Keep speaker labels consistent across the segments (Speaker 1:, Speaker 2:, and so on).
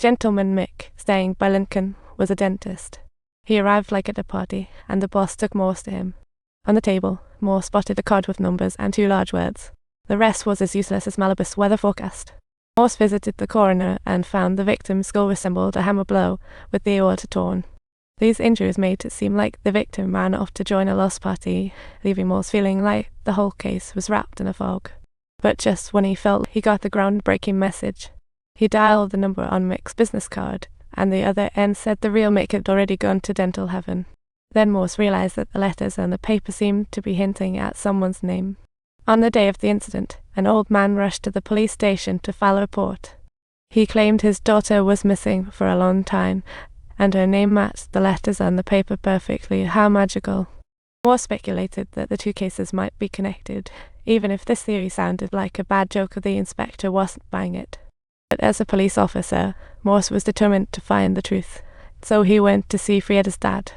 Speaker 1: Gentleman Mick, staying by Lincoln, was a dentist. He arrived like at a party, and the boss took Morse to him. On the table, Morse spotted a card with numbers and 2 large words. The rest was as useless as Malibus weather forecast. Morse visited the coroner and found the victim's skull resembled a hammer blow, with the aorta torn. These injuries made it seem like the victim ran off to join a lost party, leaving Morse feeling like the whole case was wrapped in a fog. But just when he felt he got the groundbreaking message, he dialed the number on Mick's business card, and the other end said the real Mick had already gone to dental heaven. Then Morse realized that the letters on the paper seemed to be hinting at someone's name. On the day of the incident, an old man rushed to the police station to file a report. He claimed his daughter was missing for a long time, and her name matched the letters on the paper perfectly. How magical. Morse speculated that the 2 cases might be connected, even if this theory sounded like a bad joke. The inspector wasn't buying it. But as a police officer, Morse was determined to find the truth, so he went to see Frieda's dad.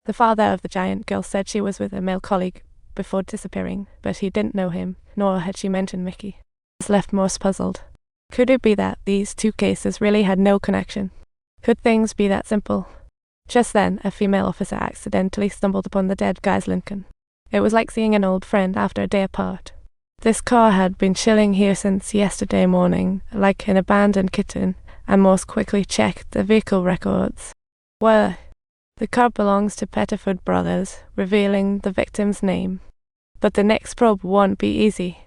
Speaker 1: The father of the giant girl said she was with a male colleague before disappearing, but he didn't know him, nor had she mentioned Mickey. This left Morse puzzled. Could it be that these 2 cases really had no connection? Could things be that simple? Just then, a female officer accidentally stumbled upon the dead guy's Lincoln. It was like seeing an old friend after a day apart. This car had been chilling here since yesterday morning, like an abandoned kitten, and Morse quickly checked the vehicle records. Well, the car belongs to Pettiford Brothers, revealing the victim's name. But the next probe won't be easy.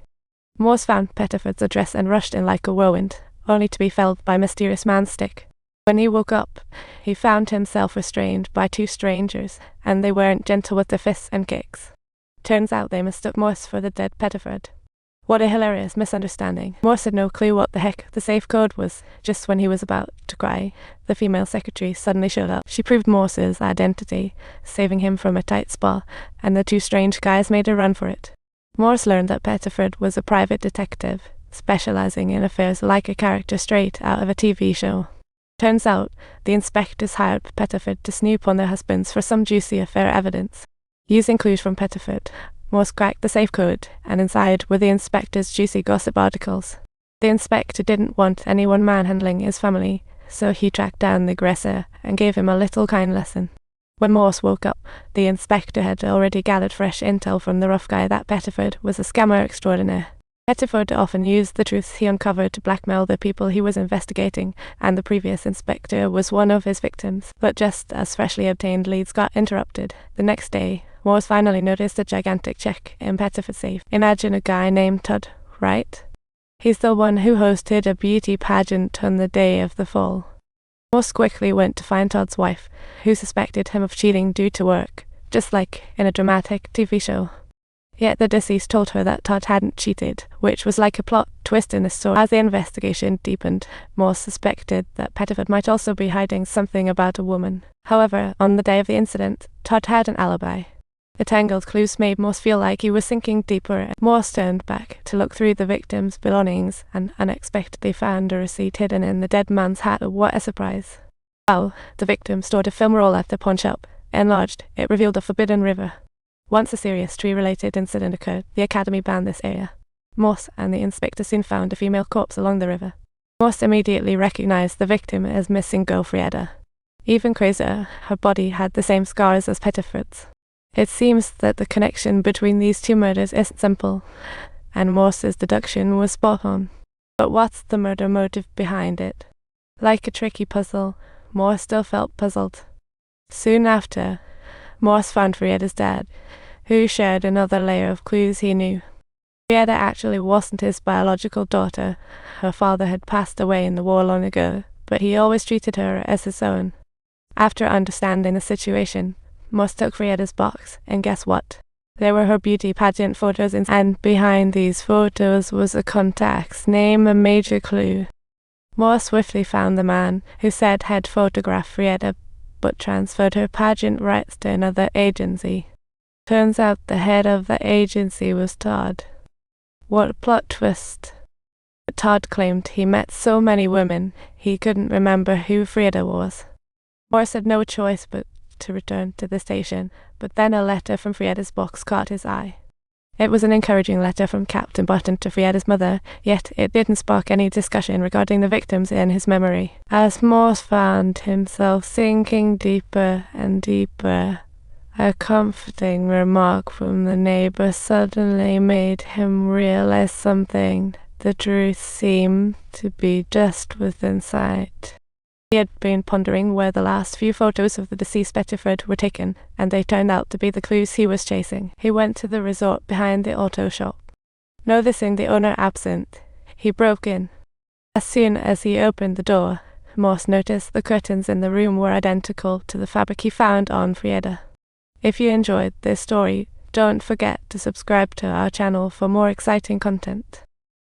Speaker 1: Morse found Pettiford's address and rushed in like a whirlwind, only to be felled by a mysterious man's stick. When he woke up, he found himself restrained by 2 strangers, and they weren't gentle with their fists and kicks. Turns out they mistook Morse for the dead Pettiford. What a hilarious misunderstanding. Morse had no clue what the heck the safe code was. Just when he was about to cry, the female secretary suddenly showed up. She proved Morse's identity, saving him from a tight spot, and the 2 strange guys made a run for it. Morse learned that Pettiford was a private detective, specializing in affairs like a character straight out of a TV show. Turns out, the inspectors hired Pettiford to snoop on their husbands for some juicy affair evidence. Using clues from Pettiford, Morse cracked the safe code, and inside were the inspector's juicy gossip articles. The inspector didn't want anyone manhandling his family, so he tracked down the aggressor and gave him a little kind lesson. When Morse woke up, the inspector had already gathered fresh intel from the rough guy that Pettiford was a scammer extraordinaire. Pettiford often used the truth he uncovered to blackmail the people he was investigating, and the previous inspector was one of his victims. But just as freshly obtained leads got interrupted, the next day, Morse finally noticed a gigantic check in Pettiford's safe. Imagine a guy named Todd, right? He's the one who hosted a beauty pageant on the day of the fall. Morse quickly went to find Todd's wife, who suspected him of cheating due to work, just like in a dramatic TV show. Yet the deceased told her that Todd hadn't cheated, which was like a plot twist in the story. As the investigation deepened, Morse suspected that Pettiford might also be hiding something about a woman. However, on the day of the incident, Todd had an alibi. The tangled clues made Morse feel like he was sinking deeper. Morse turned back to look through the victim's belongings and unexpectedly found a receipt hidden in the dead man's hat. What a surprise. Wow, the victim stored a film roll at the pawn shop. Enlarged, it revealed a forbidden river. Once a serious tree-related incident occurred, the academy banned this area. Morse and the inspector soon found a female corpse along the river. Morse immediately recognized the victim as missing girl Frieda. Even crazier, her body had the same scars as Pettiford's. It seems that the connection between these 2 murders isn't simple, and Morse's deduction was spot on. But what's the murder motive behind it? Like a tricky puzzle, Morse still felt puzzled. Soon after, Morse found Frieda's dad, who shared another layer of clues he knew. Frieda actually wasn't his biological daughter. Her father had passed away in the war long ago, but he always treated her as his own. After understanding the situation, Morse took Frieda's box, and guess what? There were her beauty pageant photos, and behind these photos was a contact's name, a major clue. Morse swiftly found the man who said had photographed Frieda, but transferred her pageant rights to another agency. Turns out the head of the agency was Todd. What a plot twist. Todd claimed he met so many women, he couldn't remember who Frieda was. Morse had no choice but to return to the station, but then a letter from Frieda's box caught his eye. It was an encouraging letter from Captain Button to Frieda's mother, yet it didn't spark any discussion regarding the victims in his memory. As Morse found himself sinking deeper and deeper, a comforting remark from the neighbor suddenly made him realize something. The truth seemed to be just within sight. He had been pondering where the last few photos of the deceased Bettiford were taken, and they turned out to be the clues he was chasing. He went to the resort behind the auto shop. Noticing the owner absent, he broke in. As soon as he opened the door, Morse noticed the curtains in the room were identical to the fabric he found on Frieda. If you enjoyed this story, don't forget to subscribe to our channel for more exciting content.